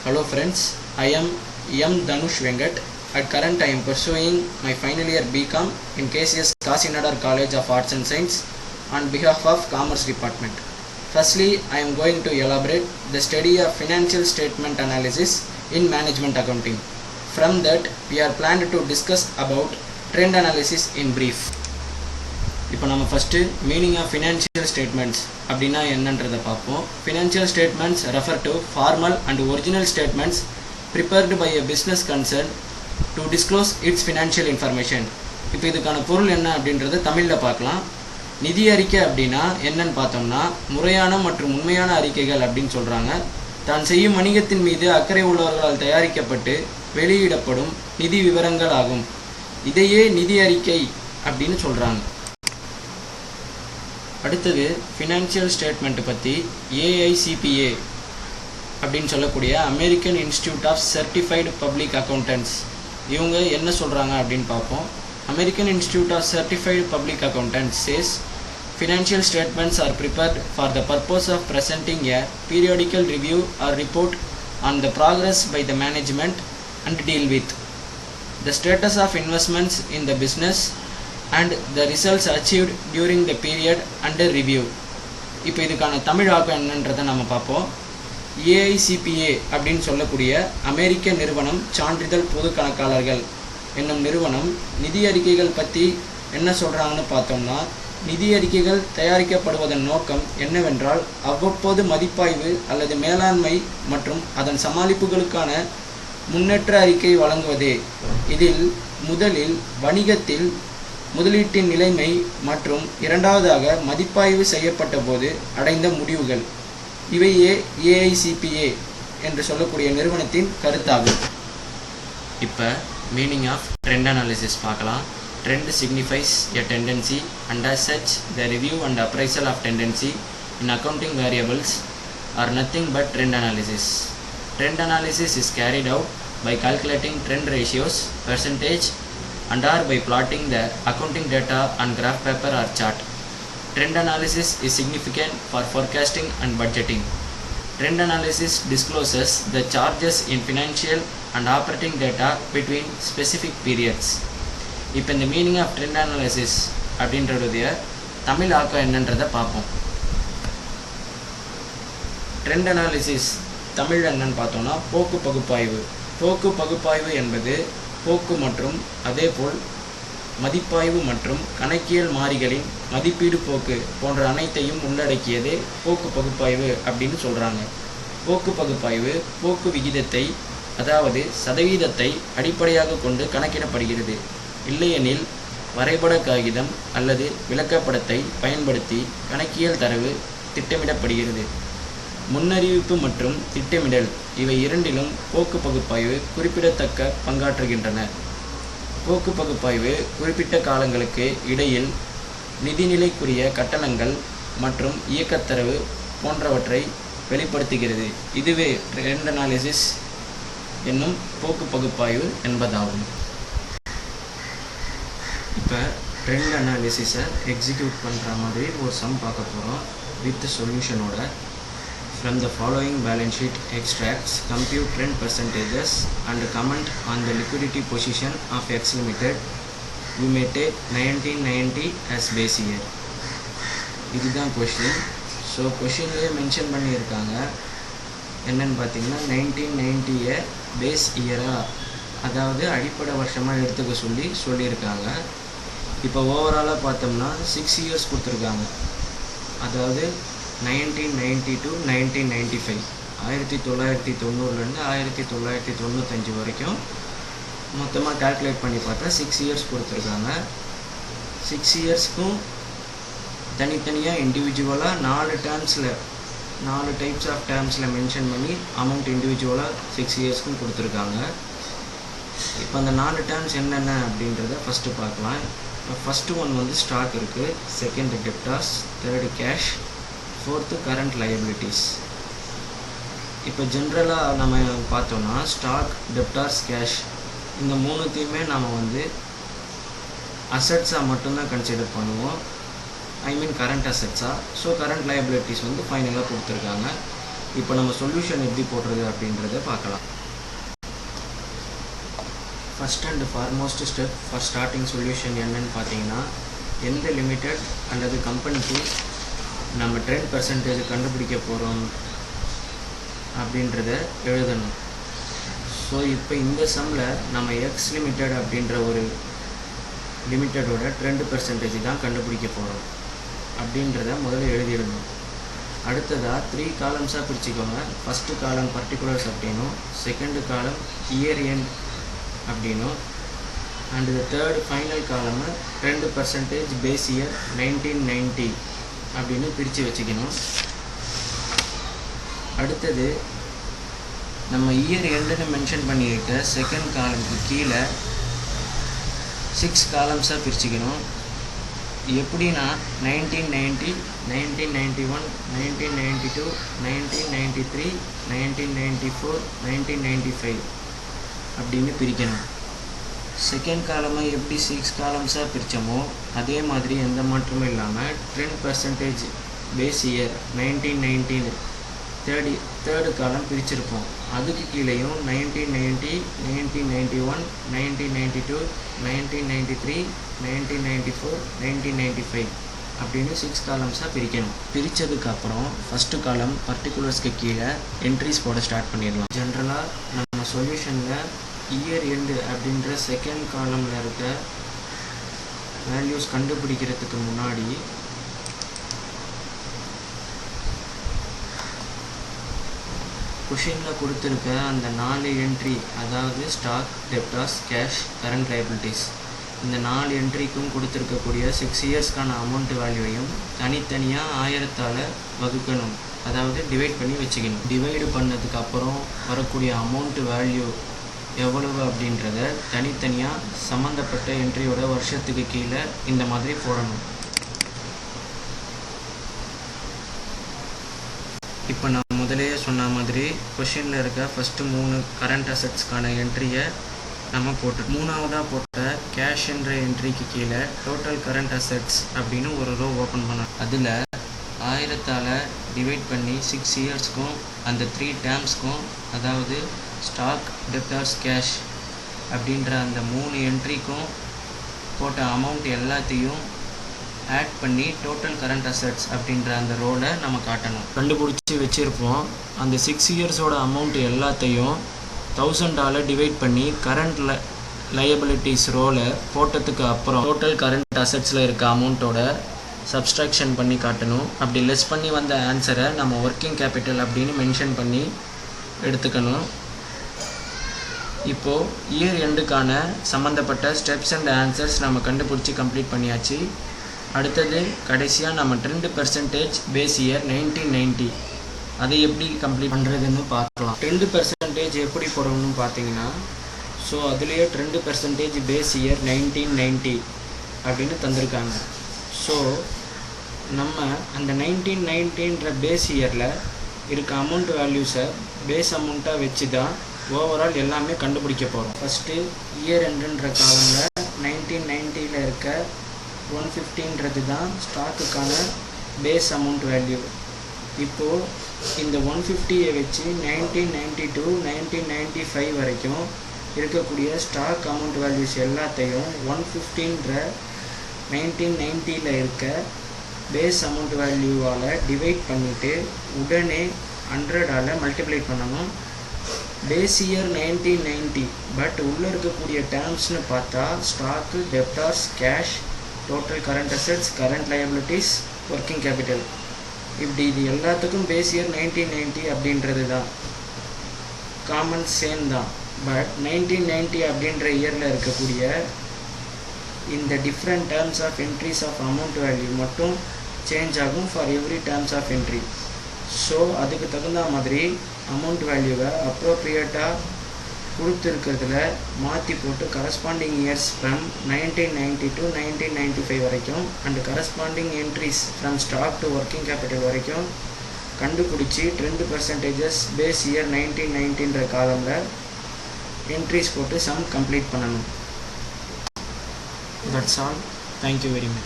Hello friends, I am M. Dhanush Venkat. At current I am pursuing my final year BCom in KCS Kasinadar College of Arts and Science on behalf of Commerce Department. Firstly, I am going to elaborate the study of financial statement analysis in management accounting. From that, we are planned to discuss about trend analysis in brief. இப்போ நம்ம first meaning of financial statements அப்படின்னா என்னன்றதை பார்ப்போம். Financial statements refer to formal and original statements prepared by a business concern to disclose its financial information. இப்போ இதுக்கான பொருள் என்ன அப்படின்றத தமிழில் பார்க்கலாம். நிதி அறிக்கை அப்படின்னா என்னன்னு பார்த்தோம்னா முறையான மற்றும் உண்மையான அறிக்கைகள் அப்படின்னு சொல்கிறாங்க. தான் செய்யும் வணிகத்தின் மீது அக்கறை உள்ளவர்களால் தயாரிக்கப்பட்டு வெளியிடப்படும் நிதி விவரங்கள் ஆகும். இதையே நிதி அறிக்கை அப்படின்னு சொல்கிறாங்க. அடுத்தது ஃபினான்ஷியல் ஸ்டேட்மெண்ட்டு பற்றி AICPA அப்படின்னு சொல்லக்கூடிய American Institute of Certified Public Accountants இவங்க என்ன சொல்கிறாங்க அப்படின்னு பார்ப்போம். American Institute of Certified Public Accountants says financial statements are prepared for the purpose of presenting a periodical review or report on the progress by the management and deal with the status of investments in the business and the results achieved during the period under review. இப்போ இதுக்கான தமிழ் ஆக்கம் என்னன்றதை நம்ம பார்ப்போம். AICPA அப்படின்னு சொல்லக்கூடிய அமெரிக்க நிறுவனம் சான்றிதழ் பொது கணக்காளர்கள் என்னும் நிறுவனம் நிதி அறிக்கைகள் பற்றி என்ன சொல்கிறாங்கன்னு பார்த்தோம்னா, நிதி அறிக்கைகள் தயாரிக்கப்படுவதன் நோக்கம் என்னவென்றால் அவ்வப்போது மதிப்பாய்வு அல்லது மேலாண்மை மற்றும் அதன் சமாளிப்புகளுக்கான முன்னேற்ற அறிக்கை வழங்குவதே. இதில் முதலில் வணிகத்தில் முதலீட்டின் நிலைமை மற்றும் இரண்டாவதாக மதிப்பாய்வு செய்யப்பட்ட போது அடைந்த முடிவுகள் இவையே AICPA என்று சொல்லக்கூடிய நிறுவனத்தின் கருத்தாகும். இப்போ மீனிங் ஆஃப் ட்ரெண்ட் அனாலிசிஸ் பார்க்கலாம். Trend signifies a tendency, and as such, the review and appraisal of tendency in accounting variables are nothing but trend analysis. Trend analysis is carried out by calculating trend ratios, percentage, and or by plotting the accounting data on graph paper or chart. Trend analysis is significant for forecasting and budgeting. Trend analysis discloses the charges in financial and operating data between specific periods. இப்போ இந்த meaning of trend analysis அப்படின்றதுடைய தமிழ் ஆக்கம் என்னன்றதை பார்ப்போம். Trend analysis Tamil என்னன்னு பார்த்தோம்னா போக்கு பகுப்பாய்வு. போக்கு பகுப்பாய்வு என்பது போக்கு மற்றும் அதேபோல் மதிப்பாய்வு மற்றும் கணக்கியல் மாறிகளின் மதிப்பீடு போக்கு போன்ற அனைத்தையும் உள்ளடக்கியதே போக்கு பகுப்பாய்வு அப்படின்னு சொல்கிறாங்க. போக்கு பகுப்பாய்வு போக்கு விகிதத்தை அதாவது சதவீதத்தை அடிப்படையாக கொண்டு கணக்கிடப்படுகிறது. இல்லையெனில் வரைபட காகிதம் அல்லது விளக்கப்படத்தை பயன்படுத்தி கணக்கியல் தரவு திட்டமிடப்படுகிறது. முன்னறிவிப்பு மற்றும் திட்டமிடல் இவை இரண்டிலும் போக்கு பகுப்பாய்வு குறிப்பிடத்தக்க பங்காற்றுகின்றன. போக்கு பகுப்பாய்வு குறிப்பிட்ட காலங்களுக்கு இடையில் நிதிநிலைக்குரிய கட்டணங்கள் மற்றும் இயக்கத்தரவு போன்றவற்றை வெளிப்படுத்துகிறது. இதுவே ட்ரெண்ட் அனாலிசிஸ் என்னும் போக்கு பகுப்பாய்வு என்பதாகும். இப்போ ட்ரெண்ட் அனாலிசிஸை எக்ஸிக்யூட் பண்ணுற மாதிரி ஒரு சம் பார்க்க போகிறோம் வித் சொல்யூஷனோட. From the following balance sheet extracts compute trend percentages and comment on the liquidity position of X limited. You may take 1990 as base year. இதுதான் கொஷின். ஸோ கொஷின்லேயே மென்ஷன் பண்ணியிருக்காங்க என்னென்னு பார்த்தீங்கன்னா 1990 பேஸ் இயராக அதாவது அடிப்படை வருஷமாக எடுத்துக்க சொல்லியிருக்காங்க. இப்போ ஓவராலாக பார்த்தோம்னா 6 years கொடுத்துருக்காங்க. அதாவது 1990 to 1995 1990 1995 வரைக்கும் மொத்தமாக கால்குலேட் பண்ணி பார்த்தா 6 years கொடுத்துருக்காங்க. 6 yearsக்கும் தனித்தனியாக இண்டிவிஜுவலாக 4 டைப்ஸ் ஆஃப் டேர்ம்ஸில் மென்ஷன் பண்ணி அமௌண்ட் இண்டிவிஜுவலாக 6 yearsக்கும் கொடுத்துருக்காங்க. இப்போ அந்த 4 டேர்ம்ஸ் என்னென்ன அப்படின்றத ஃபஸ்ட்டு பார்க்கலாம். ஃபஸ்ட்டு ஒன் வந்து ஸ்டாக் இருக்குது, second debtors, third cash, fourth current liabilities. இப்போ ஜென்ரலாக நம்ம பார்த்தோம்னா ஸ்டாக், டெப்டார்ஸ், கேஷ் இந்த மூணுத்தையுமே நம்ம வந்து அசட்ஸாக மட்டும்தான் கன்சிடர் பண்ணுவோம். கரண்ட் அசட்ஸாக. ஸோ கரண்ட் லயபிலிட்டிஸ் வந்து ஃபைனலாக கொடுத்துருக்காங்க. இப்போ நம்ம சொல்யூஷன் எப்படி போடுறது அப்படின்றத பார்க்கலாம். First and foremost step for starting solution என்னன்னு பார்த்தீங்கன்னா, எந்த லிமிடெட் அல்லது கம்பெனிக்கு நம்ம 10% கண்டுபிடிக்க போகிறோம் அப்படின்றத எழுதணும். ஸோ இப்போ இந்த சம்மில் நம்ம எக்ஸ் லிமிடெட் அப்படின்ற ஒரு லிமிட்டடோட 2% தான் கண்டுபிடிக்க போகிறோம் அப்படின்றத முதல்ல எழுதிடணும். அடுத்ததாக 3 காலம்ஸாக பிரிச்சுக்கோங்க. ஃபஸ்ட்டு காலம் பர்டிகுலர்ஸ் அப்படின்னும், செகண்டு காலம் இயர் எண்ட் அப்படின்னும், அண்டு தேர்டு ஃபைனல் காலமை 2% பேஸ் இயர் 1990 அப்படின்னு பிரித்து வச்சுக்கணும். அடுத்தது நம்ம இயர் எண்டுன்னு மென்ஷன் பண்ணியிருக்க செகண்ட் காலமுக்கு கீழே 6 காலம்ஸாக பிரிச்சுக்கணும். எப்படின்னா 1990, 1991, 1992, 1993, 1994, 1995 அப்படின்னு பிரிக்கணும். செகண்ட் காலமாக எப்படி 6 காலம்ஸாக பிரித்தோமோ அதே மாதிரி எந்த மாற்றமும் இல்லாமல் 10% பேஸ் இயர் 1990 தேர்டு காலம் பிரிச்சிருப்போம். அதுக்கு கீழேயும் 1990, 1991, 1992, 1993, 1994, 1995 அப்படின்னு 6 காலம்ஸாக பிரிக்கணும். பிரித்ததுக்கப்புறம் ஃபஸ்ட்டு காலம் பர்டிகுலர்ஸ்க்கு கீழே என்ட்ரிஸ் போட ஸ்டார்ட் பண்ணிடலாம். ஜென்ரலாக நம்ம சொல்யூஷனில் இயர் எண்டு அப்படின்ற செகண்ட் காலமில் இருக்க வேல்யூஸ் கண்டுபிடிக்கிறதுக்கு முன்னாடி கொஷினில் கொடுத்துருக்க அந்த 4 என்ட்ரி, அதாவது stock, debtors, cash, current liabilities, இந்த 4 என்ட்ரிக்கும் கொடுத்துருக்கக்கூடிய 6 இயர்ஸ்க்கான அமௌண்ட் வேல்யூவையும் தனித்தனியாக 1000ஆல் வகுக்கணும், அதாவது டிவைட் பண்ணி வச்சுக்கணும். டிவைடு பண்ணதுக்கு அப்புறம் வரக்கூடிய அமௌண்ட் வேல்யூ எவ்வளவு அப்படின்றத தனித்தனியாக சம்மந்தப்பட்ட என்ட்ரியோட வருஷத்துக்கு கீழே இந்த மாதிரி போடணும். இப்போ நான் முதலேயே சொன்ன மாதிரி கொஷினில் இருக்க ஃபஸ்ட்டு 3 கரண்ட் அசட்ஸ்க்கான என்ட்ரியை நம்ம மூணாவதாக போட்ட கேஷ் என்ற என்ட்ரிக்கு கீழே டோட்டல் கரண்ட் அசட்ஸ் அப்படின்னு ஒரு ரோ ஓப்பன் பண்ணணும். அதில் 1000ஆல் டிவைட் பண்ணி 6 இயர்ஸ்க்கும் அந்த 3 டேர்ம்ஸ்க்கும், அதாவது ஸ்டாக், டெப்டார்ஸ், கேஷ் அப்படின்ற அந்த 3 என்ட்ரிக்கும் போட்ட அமௌண்ட் எல்லாத்தையும் ஆட் பண்ணி டோட்டல் கரண்ட் அசட்ஸ் அப்படின்ற அந்த ரோலை நம்ம காட்டணும். கண்டுபிடிச்சி வச்சுருப்போம். அந்த 6 இயர்ஸோட அமௌண்ட் எல்லாத்தையும் 1000ஆல் டிவைட் பண்ணி கரண்ட் லயபிலிட்டிஸ் ரோலை போட்டதுக்கு அப்புறம் டோட்டல் கரண்ட் அசட்ஸில் இருக்க அமௌண்ட்டோட சப்ஸ்ட்ராக்ஷன் பண்ணி காட்டணும். அப்படி லெஸ் பண்ணி வந்த ஆன்சரை நம்ம ஒர்க்கிங் கேபிட்டல் அப்படின்னு மென்ஷன் பண்ணி எடுத்துக்கணும். இப்போது இயர் எண்டுக்கான சம்மந்தப்பட்ட ஸ்டெப்ஸ் அண்ட் ஆன்சர்ஸ் நம்ம கண்டுபிடிச்சி கம்ப்ளீட் பண்ணியாச்சு. அடுத்தது கடைசியாக நம்ம 2% பேஸ் இயர் 1990 அதை எப்படி கம்ப்ளீட் பண்ணுறதுன்னு பார்க்கலாம். 2% எப்படி போடணும்னு பார்த்தீங்கன்னா, ஸோ அதுலேயே 2% பேஸ் இயர் 1990 அப்படின்னு தந்திருக்காங்க. ஸோ நம்ம அந்த 1990ன்ற பேஸ் இயரில் இருக்க அமௌண்ட் வேல்யூஸை பேஸ் அமௌண்ட்டாக வச்சு தான் ஓவரால் எல்லாமே கண்டுபிடிக்க போகிறோம். ஃபஸ்ட்டு இயர் எண்டுன்ற காலமில் 1990ல் இருக்க 150ன்றது தான் ஸ்டாக்குக்கான பேஸ் அமௌண்ட் வேல்யூ. இப்போது இந்த 150யை வச்சு 1990 to 1995 வரைக்கும் இருக்கக்கூடிய ஸ்டாக் அமௌண்ட் வேல்யூஸ் எல்லாத்தையும் 150ன்ற 1990ல் இருக்க பேஸ் அமௌண்ட் வேல்யூவால் டிவைட் பண்ணிவிட்டு உடனே 100ஆல் மல்டிப்ளை பண்ணணும். பேஸ் இயர் 1990, பட் உள்ளே இருக்கக்கூடிய டேர்ம்ஸ்னு பார்த்தா stock, debtors, cash, total current assets, current liabilities, working capital, இப்படி இது எல்லாத்துக்கும் பேஸ் இயர் 1990 அப்படின்றது தான் காமன் சேம் தான். பட் 1990 அப்படின்ற இயரில் இருக்கக்கூடிய இந்த different terms of entries of amount value மட்டும் சேஞ்ச் ஆகும் for every terms of entry. So அதுக்கு தகுந்த மாதிரி அமௌண்ட் வேல்யூவை அப்ரோப்ரியேட்டாக கொடுத்துருக்கிறதுல மாற்றி போட்டு கரஸ்பாண்டிங் இயர்ஸ் ஃப்ரம் 1990 to 1995 வரைக்கும் and corresponding entries from stock to working capital வரைக்கும் கண்டுபிடிச்சி 2% பேஸ் இயர் 1990ன்ற காலமில் என்ட்ரிஸ் போட்டு சம் கம்ப்ளீட் பண்ணணும். That's all. Thank you very much.